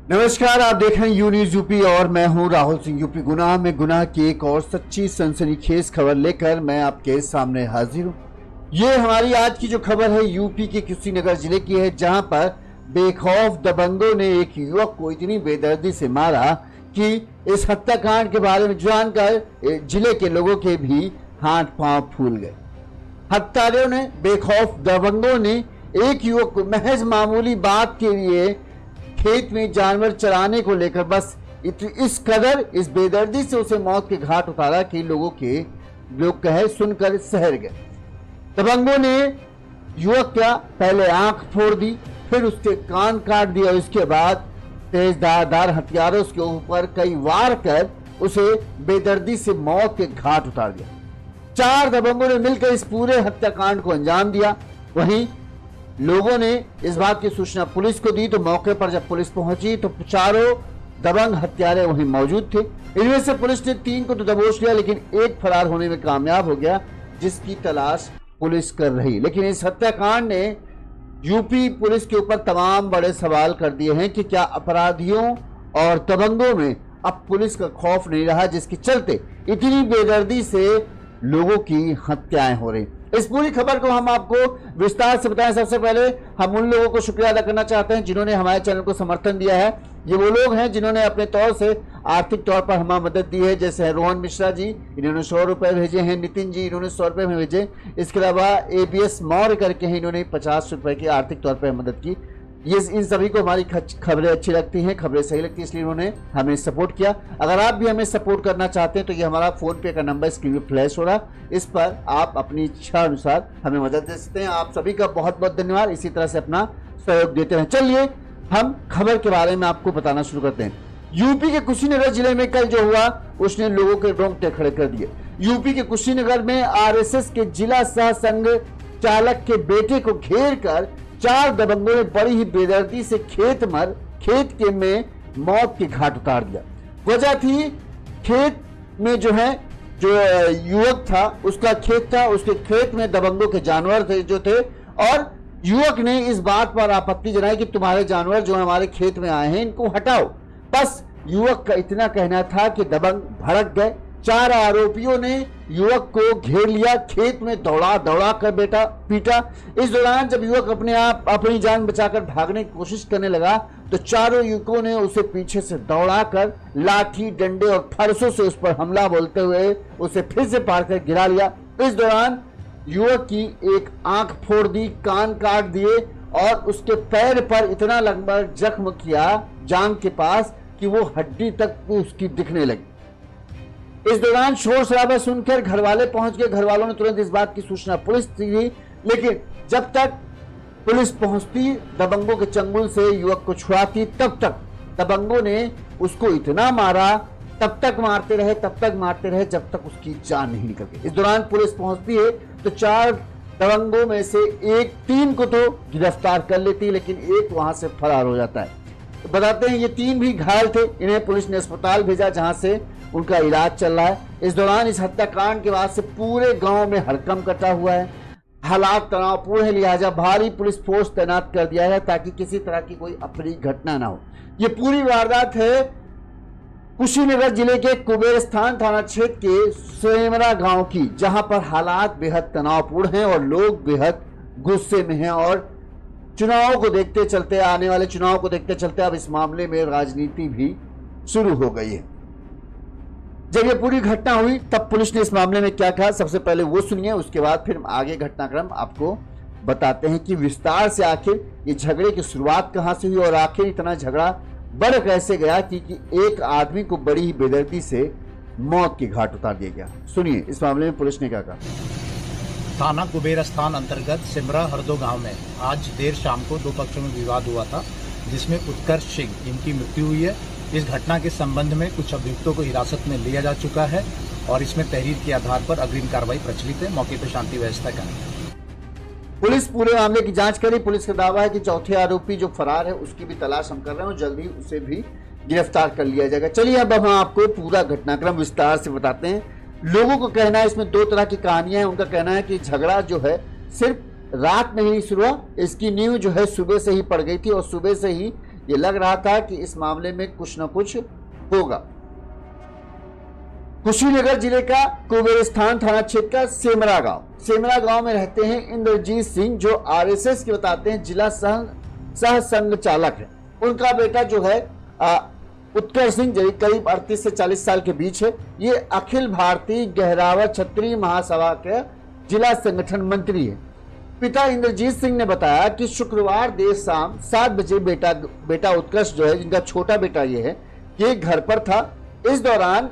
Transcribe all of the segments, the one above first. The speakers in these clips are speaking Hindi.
नमस्कार, आप देख रहे हैं यू न्यूज यूपी और मैं हूं राहुल सिंह। यूपी गुनाह में गुनाह की एक और सच्ची सनसनीखेज खबर लेकर मैं आपके सामने हाजिर हूं। ये हमारी आज की जो खबर है यूपी के कुशीनगर जिले की है, जहां पर बेखौफ दबंगों ने एक युवक को इतनी बेदर्दी से मारा कि इस हत्याकांड के बारे में जानकर जिले के लोगों के भी हाथ पांव फूल गए। हत्यारों ने, बेखौफ दबंगों ने एक युवक को महज मामूली बात के लिए खेत में जानवर चराने को लेकर बस इस कदर इस बेदर्दी से उसे मौत के घाट उतारा कि लोग कहे सुनकर सहर गए। दबंगों ने युवक का पहले आंख फोड़ दी, फिर उसके कान काट दिया और इसके बाद तेज धारदार हथियारों उसके ऊपर कई वार कर उसे बेदर्दी से मौत के घाट उतार दिया। 4 दबंगों ने मिलकर इस पूरे हत्याकांड को अंजाम दिया। वहीं लोगों ने इस बात की सूचना पुलिस को दी, तो मौके पर जब पुलिस पहुंची तो चारों दबंग हत्यारे वहीं मौजूद थे। इनमें से पुलिस ने 3 को तो दबोच लिया, लेकिन एक फरार होने में कामयाब हो गया, जिसकी तलाश पुलिस कर रही। लेकिन इस हत्याकांड ने यूपी पुलिस के ऊपर तमाम बड़े सवाल कर दिए हैं कि क्या अपराधियों और दबंगों में अब पुलिस का खौफ नहीं रहा, जिसके चलते इतनी बेदर्दी से लोगों की हत्याएं हो रही। इस पूरी खबर को हम आपको विस्तार से बताएं। सबसे पहले हम उन लोगों को शुक्रिया अदा करना चाहते हैं जिन्होंने हमारे चैनल को समर्थन दिया है। ये वो लोग हैं जिन्होंने अपने तौर से आर्थिक तौर पर हमें मदद दी है, जैसे रोहन मिश्रा जी, इन्होंने 100 रुपए भेजे हैं। नितिन जी, इन्होंने 100 रुपए में भेजे। इसके अलावा ABS मौर्य करके हैं, इन्होंने 50 रुपए की आर्थिक तौर पर मदद की। ये इन सभी को हमारी खबरें अच्छी लगती हैं, खबरें सही लगती हैं, इसलिए उन्होंने हमें सपोर्ट किया। अगर आप भी हमें सपोर्ट करना चाहते हैं तो ये हमारा फोन पे का नंबर स्क्रीन पे फ्लैश हो रहा, इस पर आप अपनी इच्छा अनुसार हमें मदद दे सकते हैं। आप सभी का बहुत बहुत धन्यवाद, इसी तरह से अपना सहयोग देते रहें। चलिए हम खबर के बारे में आपको बताना शुरू करते हैं। यूपी के कुशीनगर जिले में कल जो हुआ उसने लोगों के रोंगटे खड़े कर दिए। यूपी के कुशीनगर में RSS के जिला सह संघ चालक के बेटे को घेर कर 4 दबंगों ने बड़ी ही बेदर्दी से खेत में मौत के घाट उतार दिया। वजह थी खेत में जो युवक था उसका खेत था, उसके खेत में दबंगों के जानवर थे और युवक ने इस बात पर आपत्ति जताई कि तुम्हारे जानवर जो हमारे खेत में आए हैं इनको हटाओ। बस युवक का इतना कहना था कि दबंग भड़क गए। 4 आरोपियों ने युवक को घेर लिया, खेत में दौड़ा कर पीटा। इस दौरान जब युवक अपनी जान बचाकर भागने की कोशिश करने लगा तो चारों युवकों ने उसे पीछे से दौड़ाकर लाठी, डंडे और फरसों से उस पर हमला बोलते हुए उसे फिर से पार कर गिरा लिया। इस दौरान युवक की एक आंख फोड़ दी, कान काट दिए और उसके पैर पर इतना लंबा जख्म किया जांघ के पास कि वो हड्डी तक उसकी दिखने लगी। इस दौरान शोर शराबा सुनकर घर वाले पहुंच गए। घर वालों ने तुरंत इस बात की सूचना पुलिस दी, लेकिन जब तक पुलिस पहुंचती, दबंगों के चंगुल से युवक को छुड़ाती, तब तक दबंगों ने उसको इतना मारा, तब तक मारते रहे जब तक उसकी जान नहीं निकल गई। इस दौरान पुलिस पहुंचती है तो 4 दबंगों में से 3 को तो गिरफ्तार कर लेती है, लेकिन एक वहां से फरार हो जाता है। तो बताते हैं ये 3 भी घायल थे, इन्हें पुलिस ने अस्पताल भेजा जहां से उनका इलाज चल रहा है। इस दौरान इस हत्याकांड के बाद से पूरे गांव में हड़कंप कटा हुआ है, हालात तनावपूर्ण है, लिहाजा भारी पुलिस फोर्स तैनात कर दिया है ताकि किसी तरह की कोई अप्रिय घटना ना हो। ये पूरी वारदात है कुशीनगर जिले के कुबेरस्थान थाना क्षेत्र के सेमरा गांव की, जहां पर हालात बेहद तनावपूर्ण हैं और लोग बेहद गुस्से में हैं और आने वाले चुनाव को देखते चलते अब इस मामले में राजनीति भी शुरू हो गई है। जब ये पूरी घटना हुई तब पुलिस ने इस मामले में क्या कहा, सबसे पहले वो सुनिए, उसके बाद फिर आगे घटनाक्रम आपको बताते हैं कि विस्तार से आखिर ये झगड़े की शुरुआत कहां से हुई और आखिर इतना झगड़ा बढ़ कैसे गया कि एक आदमी को बड़ी ही बेदर्दी से मौत के घाट उतार दिया गया। सुनिए इस मामले में पुलिस ने क्या कहा। थाना कुबेरस्थान अंतर्गत सिमरा हरदो गांव में आज देर शाम को 2 पक्षों में विवाद हुआ था, जिसमें उत्कर्ष सिंह इनकी मृत्यु हुई है। इस घटना के संबंध में कुछ अभियुक्तों को हिरासत में लिया जा चुका है और इसमें तहरीर के आधार पर अग्रिम कार्रवाई प्रचलित है। मौके पर शांति व्यवस्था कायम। पुलिस पूरे मामले की जांच करी। पुलिस का दावा है कि चौथे आरोपी जो फरार है उसकी भी तलाश हम कर रहे हैं और जल्दी उसे भी गिरफ्तार कर लिया जाएगा। चलिए अब हम आपको पूरा घटनाक्रम विस्तार से बताते हैं। लोगों को कहना है, इसमें 2 तरह की कहानियां हैं। उनका कहना है कि झगड़ा जो है सिर्फ रात में ही शुरू हुआ, इसकी नींव जो है सुबह से ही पड़ गई थी और सुबह से ही ये लग रहा था कि इस मामले में कुछ न कुछ होगा। कुशीनगर जिले का कुबेरस्थान थाना क्षेत्र का सेमरा गांव में रहते हैं इंद्रजीत सिंह, जो आरएसएस के बताते हैं जिला सह संघ चालक है। उनका बेटा जो है उत्कर्ष सिंह, जो करीब 38 से 40 साल के बीच है, ये अखिल भारतीय गहरावर क्षत्रिय महासभा के जिला संगठन मंत्री है। पिता इंद्रजीत सिंह ने बताया कि शुक्रवार देर शाम 7 बजे बेटा उत्कर्ष जो है, जिनका छोटा बेटा ये है, ये घर पर था। इस दौरान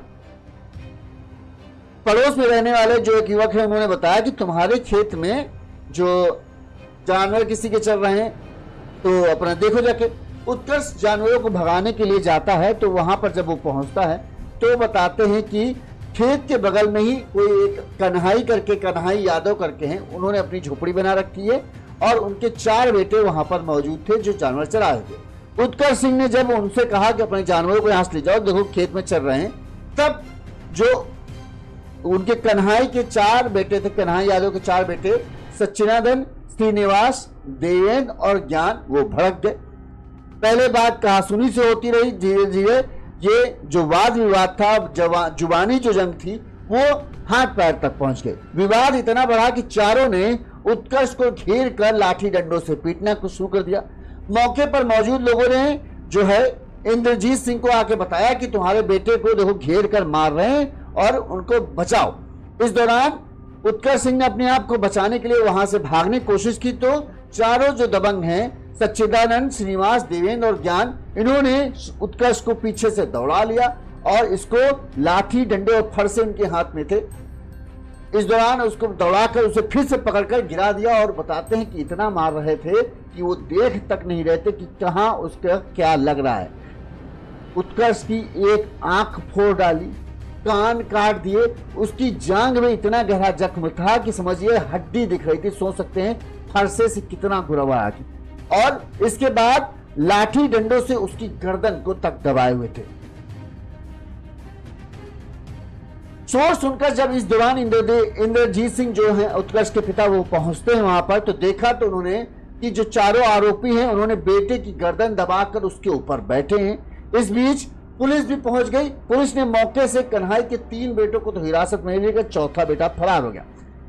पड़ोस में रहने वाले जो एक युवक है, उन्होंने बताया कि तुम्हारे खेत में जो जानवर किसी के चल रहे हैं तो अपना देखो जाके। उत्कर्ष जानवरों को भगाने के लिए जाता है, तो वहां पर जब वो पहुंचता है तो बताते हैं कि खेत के बगल में ही कोई एक कन्हाई यादव करके हैं, उन्होंने अपनी झोपड़ी बना रखी है और उनके 4 बेटे वहां पर मौजूद थे जो जानवर चरा रहे थे। उत्कर्ष सिंह ने जब उनसे कहा कि अपने जानवरों को यहां से ले जाओ, देखो खेत में चल रहे हैं, तब जो उनके कन्हाई के 4 बेटे थे, कन्हाई यादव के 4 बेटे सच्चिदानंद, श्रीनिवास, देवेंद्र और ज्ञान, वो भड़क गए। पहले बात कहासुनी से होती रही, धीरे धीरे ये जो वाद विवाद था, जुबानी जो जंग थी, वो हाथ पैर तक पहुंच गए। विवाद इतना बढ़ा कि चारों ने उत्कर्ष को घेर कर लाठी डंडों से पीटना को शुरू कर दिया। मौके पर मौजूद लोगों ने जो है इंद्रजीत सिंह को आके बताया कि तुम्हारे बेटे को देखो घेर कर मार रहे हैं और उनको बचाओ। इस दौरान उत्कर्ष सिंह ने अपने आप को बचाने के लिए वहां से भागने की कोशिश की, तो चारों जो दबंग हैं, सच्चिदानंद, श्रीनिवास, देवेंद्र और ज्ञान, इन्होंने उत्कर्ष को पीछे से दौड़ा लिया और इसको लाठी डंडे और फरसे उनके हाथ में थे। इस दौरान उसको दौड़ाकर उसे फिर से पकड़कर गिरा दिया और बताते हैं कि इतना मार रहे थे कि वो देख तक नहीं रहे थे कि कहां उसका क्या लग रहा है। उत्कर्ष की एक आंख फोड़ डाली, कान काट दिए, उसकी जांघ में इतना गहरा जख्म था कि समझिए हड्डी दिख रही थी। सोच सकते हैं फरसे से कितना गुरवा आ गया। और इसके बाद लाठी डंडों से उसकी गर्दन को तक दबाए हुए थे। शोर सुनकर जब इस दौरान इंद्रजीत सिंह जो है उत्कर्ष के पिता, वो पहुंचते हैं वहां पर, तो देखा तो उन्होंने कि जो चारों आरोपी हैं, उन्होंने बेटे की गर्दन दबाकर उसके ऊपर बैठे हैं। इस बीच पुलिस भी पहुंच गई। पुलिस ने मौके से कन्हाई के 3 बेटों को तो हिरासत में लेकर 4था बेटा फरार हो गया।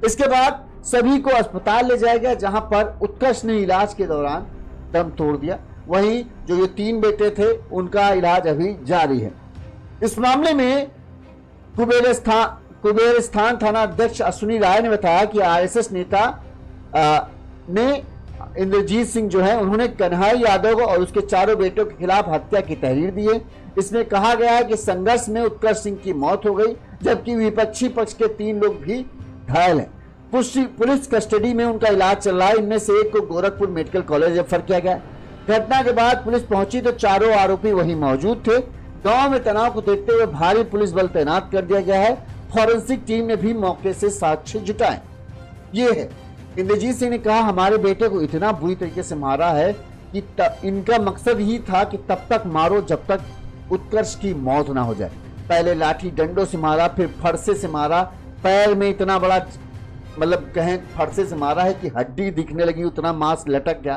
इसके बाद सभी को अस्पताल ले जाया गया, जहां पर उत्कर्ष ने इलाज के दौरान दम तोड़ दिया। वहीं जो ये 3 बेटे थे, उनका इलाज अभी जारी है। इस मामले में कुबेरस्थान थाना अध्यक्ष अश्विनी राय ने बताया कि आरएसएस नेता ने इंद्रजीत सिंह जो है, उन्होंने कन्हाई यादव और उसके 4 बेटों के खिलाफ हत्या की तहरीर दी है। इसमें कहा गया है कि संघर्ष में उत्कर्ष सिंह की मौत हो गई, जबकि विपक्षी पक्ष के 3 लोग भी घायल हैं। पुलिस कस्टडी में उनका इलाज चल रहा है। इनमें से एक को गोरखपुर मेडिकल कॉलेज रेफर किया गया। घटना के बाद पुलिस पहुंची तो चारों आरोपी वहीं मौजूद थे। गांव में तनाव को देखते हुए भारी पुलिस बल तैनात कर दिया गया है। फॉरेंसिक टीम ने भी मौके से साक्ष्य जुटाए। ये है, इंद्रजीत सिंह ने कहा, हमारे बेटे को इतना बुरी तरीके से मारा है कि इनका मकसद ही था कि तब तक मारो जब तक उत्कर्ष की मौत ना हो जाए। पहले लाठी डंडों से मारा, फिर फरसे से मारा, पैर में इतना बड़ा मतलब कहें फरसे से मारा है कि हड्डी दिखने लगी, उतना मांस लटक गया,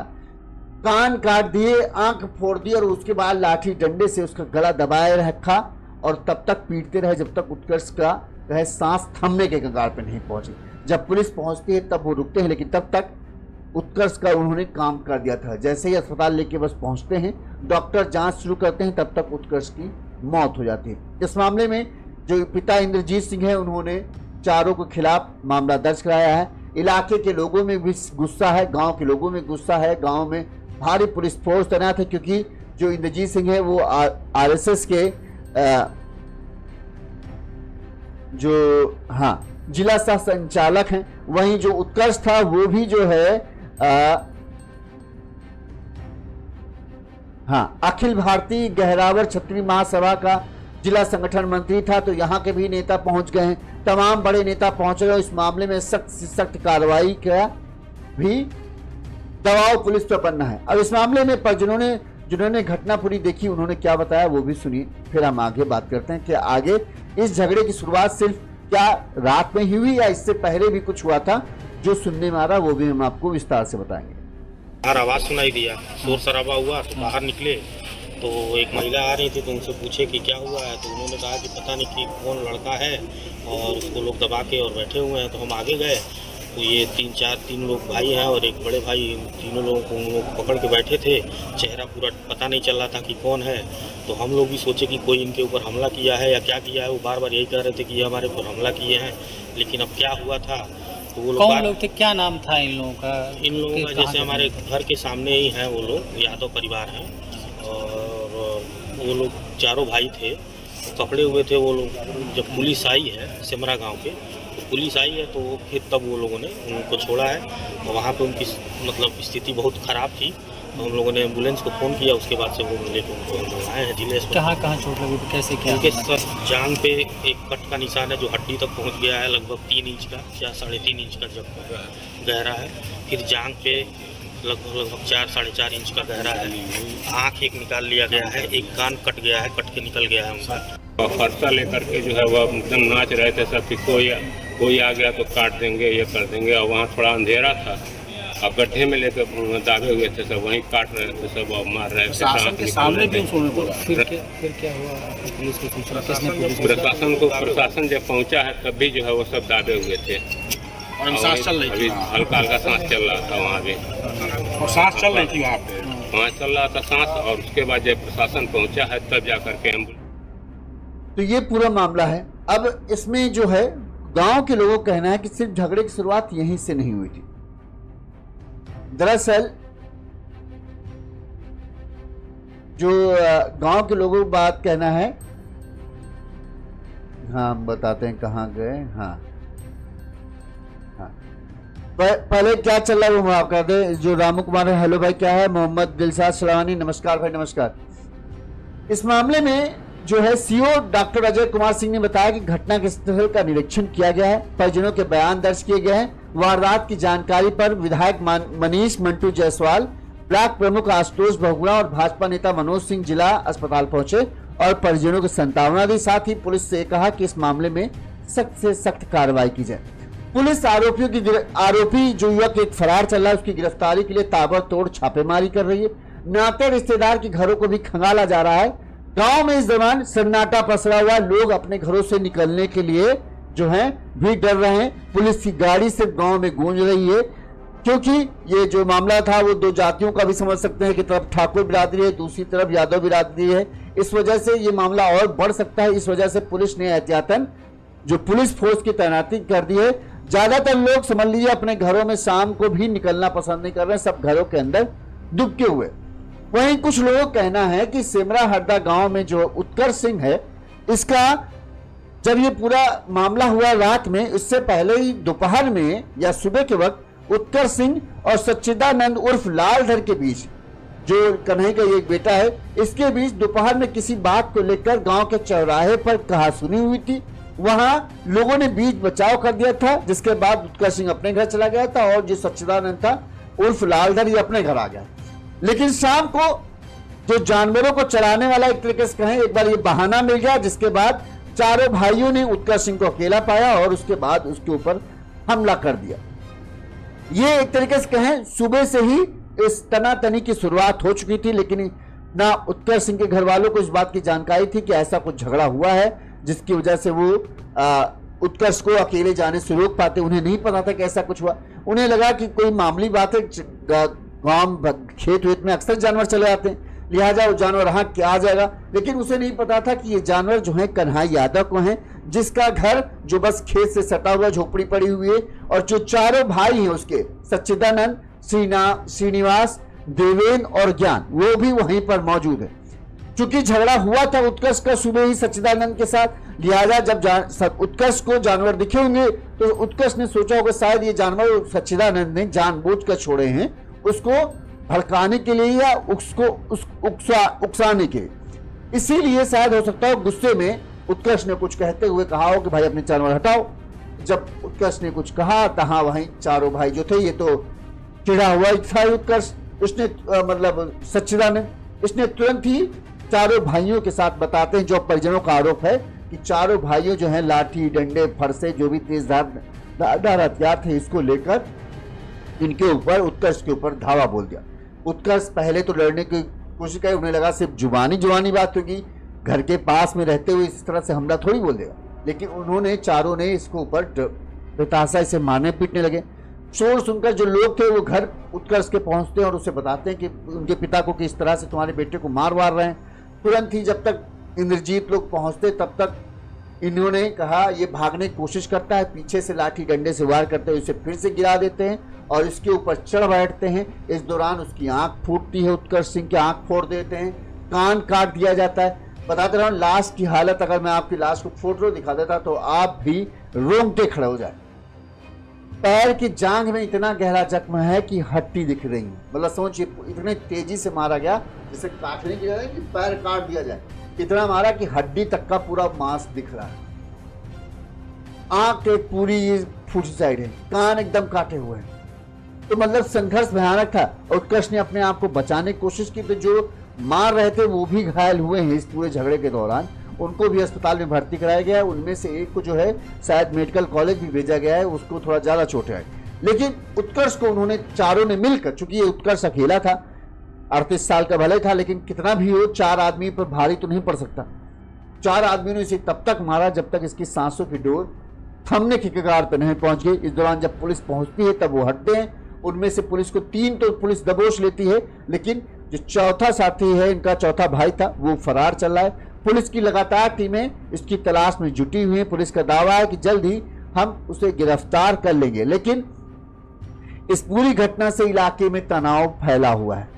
कान काट दिए, आंख फोड़ दी और उसके बाद लाठी डंडे से उसका गला दबाए रखा और तब तक पीटते रहे जब तक उत्कर्ष का सांस थमने के कगार पर नहीं पहुंची। जब पुलिस पहुंचती है तब वो रुकते हैं, लेकिन तब तक उत्कर्ष का उन्होंने काम कर दिया था। जैसे ही अस्पताल लेके बस पहुंचते हैं, डॉक्टर जांच शुरू करते हैं, तब तक उत्कर्ष की मौत हो जाती है। इस मामले में जो पिता इंद्रजीत सिंह है, उन्होंने चारों के खिलाफ मामला दर्ज कराया है। इलाके के लोगों में भी गुस्सा है, गांव के लोगों में गुस्सा है। गांव में भारी पुलिस फोर्स तैनात है, क्योंकि जो इंद्रजीत सिंह है वो आरएसएस के जिला सह संचालक हैं। वहीं जो उत्कर्ष था वो भी जो है अखिल भारतीय गहरावर क्षत्रिय महासभा का जिला संगठन मंत्री था। तो यहाँ के भी नेता पहुंच गए हैं, तमाम बड़े नेता पहुंच गए। इस मामले में सख्त से सख्त कार्रवाई का भी दबाव पुलिस पर बनना है। अब इस मामले में पर जिन्होंने घटना पूरी देखी, उन्होंने क्या बताया वो भी सुनिए, फिर हम आगे बात करते हैं कि आगे इस झगड़े की शुरुआत सिर्फ क्या रात में ही हुई या इससे पहले भी कुछ हुआ था। जो सुनने में आ रहा वो भी हम आपको विस्तार से बताएंगे। बाहर आवाज़ सुनाई दिया, शोर शराबा हुआ तो बाहर निकले तो एक महिला आ रही थी तो उनसे पूछे कि क्या हुआ है, तो उन्होंने कहा कि पता नहीं कि कौन लड़का है और उसको लोग दबा के और बैठे हुए हैं। तो हम आगे गए तो ये तीन लोग भाई हैं और एक बड़े भाई, तीनों लोगों को उन लोग पकड़ के बैठे थे। चेहरा पूरा पता नहीं चल रहा था कि कौन है। तो हम लोग भी सोचे कि कोई इनके ऊपर हमला किया है या क्या किया है। वो बार बार यही कह रहे थे कि ये हमारे ऊपर हमला किए हैं, लेकिन अब क्या हुआ था तो वो कौन लोग थे, क्या नाम था इन लोगों का? इन लोगों का जैसे हमारे घर के सामने ही हैं, वो लोग यादव परिवार हैं और वो लोग चारों भाई थे, पकड़े हुए थे वो लोग। जब पुलिस आई है सिमरा गांव के, तो पुलिस आई है तो फिर तब वो लोगों ने उनको छोड़ा है। और वहाँ पे उनकी मतलब स्थिति बहुत ख़राब थी, तो हम लोगों ने एम्बुलेंस को फ़ोन किया। उसके बाद से वो लेकर उनको हम लोग आए हैं जिले अस्पताल। कहाँ चोट लगी, कैसे क्या? उनके सर जांघ पे एक कट का निशान है जो हड्डी तक पहुँच गया है, लगभग 3 इंच का या 3.5 इंच का जब गहरा है। फिर जांघ पे लगभग 4-4.5 इंच का गहरा है। आँख एक निकाल लिया गया है, एक कान कट गया है, कट के निकल गया है उनका। फरसा लेकर के जो है वह एकदम नाच रहे थे सब कि कोई आ गया तो काट देंगे, ये कर देंगे। और वहाँ थोड़ा अंधेरा था और गड्ढे में लेकर दाबे हुए थे सब, वहीं काट रहे थे सब और मार रहे थे। फिर क्या हुआ? पुलिस को सूचना किसने? प्रशासन जब पहुँचा है तब भी जो है वो सब दाबे हुए थे और सांस चल रही थी, हल्का हल्का सांस चल रहा था वहाँ भी, और सांस चल रही थी वहाँ चल रहा था सांस। और उसके बाद जब प्रशासन पहुँचा है तब जाकर के एम्बुलेंस। तो ये पूरा मामला है। अब इसमें जो है गांव के लोगों का कहना है कि सिर्फ झगड़े की शुरुआत यहीं से नहीं हुई थी। दरअसल जो गांव के लोगों की बात कहना है, हाँ हम बताते हैं कहाँ गए। हाँ पहले क्या चल रहा है वो माफ कर दे। जो रामू कुमार है, हेलो भाई क्या है? मोहम्मद दिलशाद सलावानी, नमस्कार भाई नमस्कार। इस मामले में जो है सीओ डॉक्टर अजय कुमार सिंह ने बताया कि घटना के स्थल का निरीक्षण किया गया है, परिजनों के बयान दर्ज किए गए हैं। वारदात की जानकारी पर विधायक मनीष मंटू जायसवाल, ब्लॉक प्रमुख आशुतोष बहुगुणा और भाजपा नेता मनोज सिंह जिला अस्पताल पहुंचे और परिजनों को सांत्वना दी। साथ ही पुलिस से कहा कि इस मामले में सख्त से सख्त कार्रवाई की जाए। पुलिस आरोपी जो युवक एक फरार चल रहा है उसकी गिरफ्तारी के लिए ताबड़तोड़ छापेमारी कर रही है। नाते रिश्तेदार के घरों को भी खंगाला जा रहा है। गांव में इस दौरान सन्नाटा पसरा हुआ, लोग अपने घरों से निकलने के लिए जो है भी डर रहे हैं। पुलिस की गाड़ी सिर्फ गांव में गूंज रही है क्योंकि ये जो मामला था वो दो जातियों का भी समझ सकते हैं कि तरफ ठाकुर बिरादरी है, दूसरी तरफ यादव बिरादरी है। इस वजह से ये मामला और बढ़ सकता है। इस वजह से पुलिस ने एहतियातन जो पुलिस फोर्स की तैनाती कर दी है। ज्यादातर लोग समझ लीजिए अपने घरों में शाम को भी निकलना पसंद नहीं कर रहे हैं, सब घरों के अंदर दुबके हुए। वहीं कुछ लोगों का कहना है कि सिमरा हरदा गांव में जो उत्कर्ष सिंह है, इसका जब ये पूरा मामला हुआ रात में, इससे पहले ही दोपहर में या सुबह के वक्त उत्कर्ष सिंह और सच्चिदानंद उर्फ लालधर के बीच, जो कन्हई का एक बेटा है, इसके बीच दोपहर में किसी बात को लेकर गांव के चौराहे पर कहासुनी हुई थी। वहां लोगों ने बीच बचाव कर दिया था, जिसके बाद उत्कर्ष सिंह अपने घर चला गया था और जो सच्चिदानंद था उर्फ लालधर ये अपने घर आ गया। लेकिन शाम को जो जानवरों को चराने वाला एक तरीके से कहें एक बार ये बहाना मिल गया, जिसके बाद चारों भाइयों ने उत्कर्ष सिंह को अकेला पाया और उसके बाद उसके ऊपर हमला कर दिया। ये एक तरीके से कहें सुबह से ही इस तनातनी की शुरुआत हो चुकी थी, लेकिन ना उत्कर्ष सिंह के घर वालों को इस बात की जानकारी थी कि ऐसा कुछ झगड़ा हुआ है जिसकी वजह से वो उत्कर्ष को अकेले जाने से रोक पाते। उन्हें नहीं पता था कि ऐसा कुछ हुआ। उन्हें लगा कि कोई मामूली बात है, गांव खेत वेत में अक्सर जानवर चले आते हैं, लिहाजा वो जानवर यहाँ क्या आ जाएगा। लेकिन उसे नहीं पता था कि ये जानवर जो है कन्हई यादव को हैं, जिसका घर जो बस खेत से सटा हुआ झोपड़ी पड़ी हुई है और जो चारों भाई हैं उसके सच्चिदानंद, श्रीनिवास, देवेन और ज्ञान, वो भी वहीं पर मौजूद है। चूंकि झगड़ा हुआ था उत्कर्ष का सुबह ही सच्चिदानंद के साथ, लिहाजा जब उत्कर्ष को जानवर दिखे होंगे तो उत्कर्ष ने सोचा होगा शायद ये जानवर सच्चिदानंद ने जानबूझकर छोड़े हैं, उसको भड़काने के लिए या उसको उकसाने के, इसीलिए शायद हो सकता है गुस्से में उत्कर्ष ने कुछ कहते हुए कहा हो कि भाई अपने जानवर हटाओ। जब उत्कर्ष ने कुछ कहा तहाँ वहीं चारों भाई जो थे, ये तो चिढ़ा हुआ था उत्कर्ष, इसने मतलब सच्चिदानंद, इसने तुरंत ही चारों भाइयों के साथ बताते हैं, जो परिजनों का आरोप है कि चारों भाइयों जो हैं लाठी, डंडे, फरसे, जो भी तेजधार हथियार थे, इसको लेकर इनके ऊपर, उत्कर्ष के ऊपर धावा बोल दिया। उत्कर्ष पहले तो लड़ने की कोशिश की, उन्हें लगा सिर्फ जुबानी बात होगी, घर के पास में रहते हुए इस तरह से हमला थोड़ी बोल देगा, लेकिन उन्होंने चारों ने इसको ऊपर बेतहाशा इसे मारने पीटने लगे। शोर सुनकर जो लोग थे वो घर उत्कर्ष के पहुंचते हैं और उसे बताते हैं कि उनके पिता को किस तरह से तुम्हारे बेटे को मार रहे हैं। तुरंत ही जब तक इंद्रजीत लोग पहुंचते तब तक इन्होंने कहा ये भागने की कोशिश करता है, पीछे से लाठी डंडे से वार करते हुए उसे फिर से गिरा देते हैं और इसके ऊपर चढ़ बैठते हैं। इस दौरान उसकी आंख फूटती है, उत्कर्ष सिंह की आंख फोड़ देते हैं, कान काट दिया जाता है। बताते रहा हूँ लाश की हालत, अगर मैं आपकी लाश को फोटो दिखा देता तो आप भी रोंगटे खड़े हो जाए। पैर की जांघ में इतना गहरा जख्म है कि हड्डी दिख रही है, मतलब सोचिए इतने तेजी से मारा गया जैसे काटने की जगह कि पैर काट दिया जाए, इतना मारा कि हड्डी तक का पूरा मांस दिख रहा है। आंख एक पूरी फूटी साइड है, कान एकदम काटे हुए हैं। तो मतलब संघर्ष भयानक था। उत्कर्ष ने अपने आप को बचाने की कोशिश की, तो जो मार रहे थे वो भी घायल हुए हैं इस पूरे झगड़े के दौरान, उनको भी अस्पताल में भर्ती कराया गया है। उनमें से एक को जो है शायद मेडिकल कॉलेज भी भेजा गया है, उसको थोड़ा ज्यादा चोटें आई। लेकिन उत्कर्ष को उन्होंने चारों ने मिलकर, चूंकि ये उत्कर्ष अकेला था, 38 साल का भले था, लेकिन कितना भी हो 4 आदमी पर भारी तो नहीं पड़ सकता। 4 आदमियों ने इसे तब तक मारा जब तक इसकी सांसों की डोर थमने की कगार पर नहीं पहुंच गई। इस दौरान जब पुलिस पहुंचती है तब वो हटते हैं। उनमें से पुलिस को 3 तो पुलिस दबोच लेती है, लेकिन जो चौथा साथी है, इनका चौथा भाई था, वो फरार चल रहा है। पुलिस की लगातार टीमें इसकी तलाश में जुटी हुई हैं। पुलिस का दावा है कि जल्द ही हम उसे गिरफ्तार कर लेंगे, लेकिन इस पूरी घटना से इलाके में तनाव फैला हुआ है।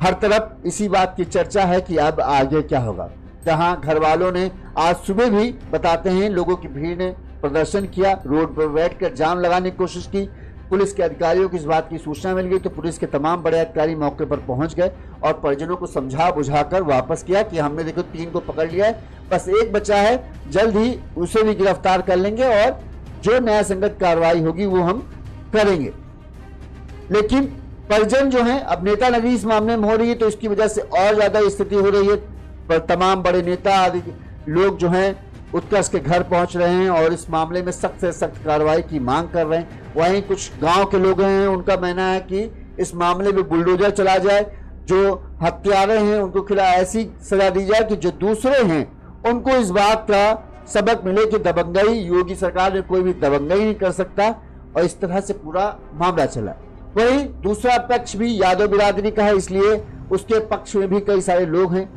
हर तरफ इसी बात की चर्चा है कि अब आगे क्या होगा। जहां घर वालों ने आज सुबह भी बताते हैं लोगों की भीड़ ने प्रदर्शन किया, रोड पर बैठकर जाम लगाने की कोशिश की। पुलिस के अधिकारियों को इस बात की सूचना मिल गई तो पुलिस के तमाम बड़े अधिकारी मौके पर पहुंच गए और परिजनों को समझा बुझाकर वापस किया कि हमने देखो 3 को पकड़ लिया है, बस एक बचा है, जल्द ही उसे भी गिरफ्तार कर लेंगे और जो न्याय संगत कार्रवाई होगी वो हम करेंगे। लेकिन परिजन जो है, अब नेता नगरी इस मामले में हो रही है तो इसकी वजह से और ज्यादा स्थिति हो रही है। पर तमाम बड़े नेता आदि लोग जो हैं उत्कर्ष के घर पहुंच रहे हैं और इस मामले में सख्त से सख्त कार्रवाई की मांग कर रहे हैं। वहीं कुछ गांव के लोग हैं, उनका कहना है कि इस मामले में बुलडोजर चला जाए, जो हत्यारे हैं उनको खिलाफ ऐसी सजा दी जाए कि जो दूसरे हैं उनको इस बात का सबक मिले कि दबंगई, योगी सरकार में कोई भी दबंगई नहीं कर सकता, और इस तरह से पूरा मामला चला। वहीं दूसरा पक्ष भी यादव बिरादरी का है, इसलिए उसके पक्ष में भी कई सारे लोग हैं।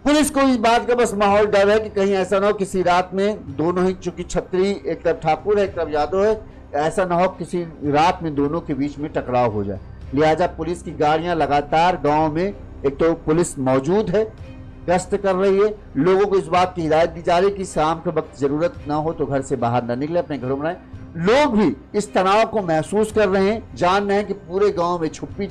पुलिस को इस बात का बस माहौल डर है कि कहीं ऐसा ना हो किसी रात में दोनों ही, चूंकि छतरी एक तरफ ठाकुर है एक तरफ यादव है, ऐसा ना हो किसी रात में दोनों के बीच में टकराव हो जाए। लिहाजा पुलिस की गाड़ियां लगातार गांव में, एक तो पुलिस मौजूद है, गश्त कर रही है। लोगों को इस बात की हिदायत दी जा रही है कि शाम के वक्त जरूरत ना हो तो घर से बाहर ना निकले, अपने घरों में रहें। लोग भी इस तनाव को महसूस कर रहे हैं, जान रहे हैं कि पूरे गांव में चुप्पी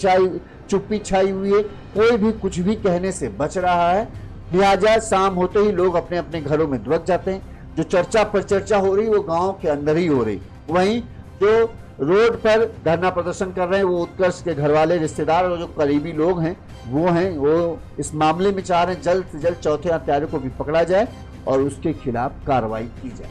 छाई हुई है, कोई भी कुछ भी कहने से बच रहा है। लिहाजा शाम होते ही लोग अपने अपने घरों में दुबक जाते हैं। जो चर्चा पर चर्चा हो रही वो गांव के अंदर ही हो रही। वहीं जो रोड पर धरना प्रदर्शन कर रहे हैं वो उत्कर्ष के घर वाले, रिश्तेदार और जो करीबी लोग हैं वो इस मामले में चाह रहे हैं जल्द से जल्द चौथे हत्यारे को भी पकड़ा जाए और उसके खिलाफ कार्रवाई की जाए।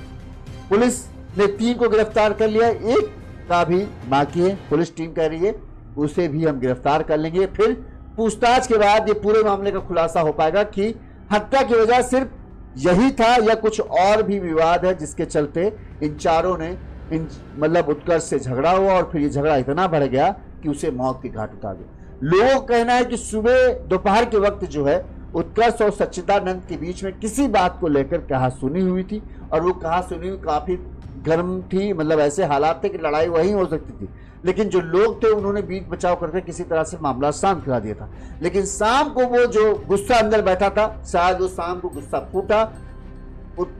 पुलिस ने 3 को गिरफ्तार कर लिया, एक का भी बाकी है। पुलिस टीम कह रही है उसे भी हम गिरफ्तार कर लेंगे। फिर पूछताछ के बाद ये पूरे मामले का खुलासा हो पाएगा कि हत्या की वजह सिर्फ यही था या कुछ और भी विवाद है जिसके चलते इन चारों ने मतलब उत्कर्ष से झगड़ा हुआ और फिर ये झगड़ा इतना बढ़ गया कि उसे मौत के घाट उतार दिया। लोगों का कहना है कि सुबह दोपहर के वक्त जो है उत्कर्ष और सच्चिदानंद के बीच में किसी बात को लेकर कहा सुनी हुई थी और वो कहा सुनी हुई काफी गर्म थी, मतलब ऐसे हालात थे कि लड़ाई वहीं हो सकती थी। लेकिन जो लोग थे उन्होंने बीच बचाव करके किसी तरह से मामला शांत करा दिया था। लेकिन शाम को वो जो गुस्सा अंदर बैठा था, शायद वो शाम को गुस्सा फूटा।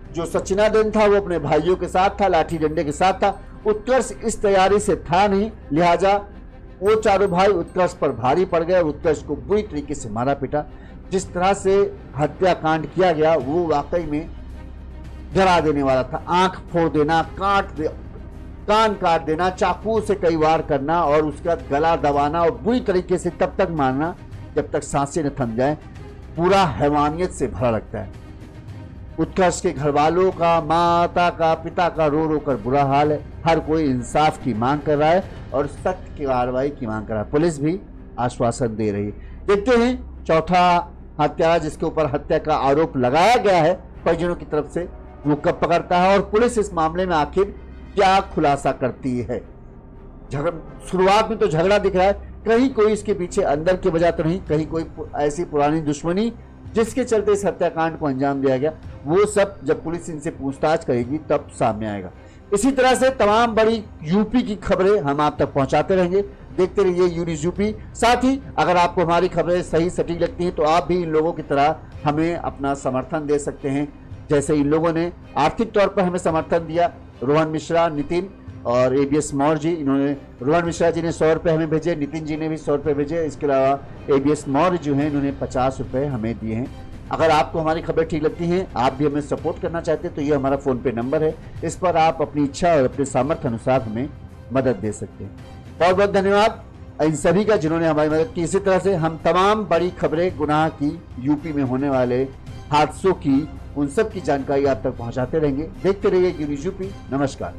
जो सच्चिदानंद था वो अपने भाइयों के साथ था, लाठी डंडे के साथ था। उत्कर्ष इस तैयारी से था नहीं, लिहाजा वो चारों भाई उत्कर्ष पर भारी पड़ गए। उत्कर्ष को बुरी तरीके से मारा पीटा। जिस तरह से हत्याकांड किया गया वो वाकई में डरा देने वाला था। आंख फोड़ देना, कान काट देना, चाकू से कई वार करना और उसका गला दबाना और बुरी तरीके से तब तक मारना जब तक सांसें न थम जाए, पूरा हैवानियत से भरा लगता है। उत्कर्ष के घर वालों का, माता का, पिता का रो रो कर बुरा हाल है। हर कोई इंसाफ की मांग कर रहा है और सख्त कार्रवाई की मांग कर रहा है। पुलिस भी आश्वासन दे रही है। देखते हैं चौथा हत्या जिसके ऊपर हत्या का आरोप लगाया गया है परिजनों की तरफ से, वो कब पकड़ता है और पुलिस इस मामले में आखिर क्या खुलासा करती है। शुरुआत में तो झगड़ा दिख रहा है, कहीं कोई इसके पीछे अंदर की वजह तो नहीं, कहीं कोई ऐसी पुरानी दुश्मनी जिसके चलते इस हत्याकांड को अंजाम दिया गया, वो सब जब पुलिस इनसे पूछताछ करेगी तब सामने आएगा। इसी तरह से तमाम बड़ी यूपी की खबरें हम आप तक पहुंचाते रहेंगे। देखते रहिए यू न्यूज़ यूपी। साथ ही अगर आपको हमारी खबरें सही सटीक लगती हैं तो आप भी इन लोगों की तरह हमें अपना समर्थन दे सकते हैं, जैसे इन लोगों ने आर्थिक तौर पर हमें समर्थन दिया। रोहन मिश्रा, नितिन और एबीएस मौर्य जी, इन्होंने, रोहन मिश्रा जी ने 100 रुपये हमें भेजे, नितिन जी ने भी 100 रुपये भेजे। इसके अलावा एबीएस मौर्य जो हैं इन्होंने 50 रुपये हमें दिए हैं। अगर आपको हमारी खबरें ठीक लगती हैं, आप भी हमें सपोर्ट करना चाहते हैं तो ये हमारा फ़ोन पे नंबर है, इस पर आप अपनी इच्छा और अपने सामर्थ्य अनुसार हमें मदद दे सकते हैं। बहुत बहुत धन्यवाद इन सभी का जिन्होंने हमारी मदद की। इसी तरह से हम तमाम बड़ी खबरें, गुनाह की, यूपी में होने वाले हादसों की, उन सब की जानकारी आप तक पहुंचाते रहेंगे। देखते रहिए यू न्यूज़ यूपी। नमस्कार।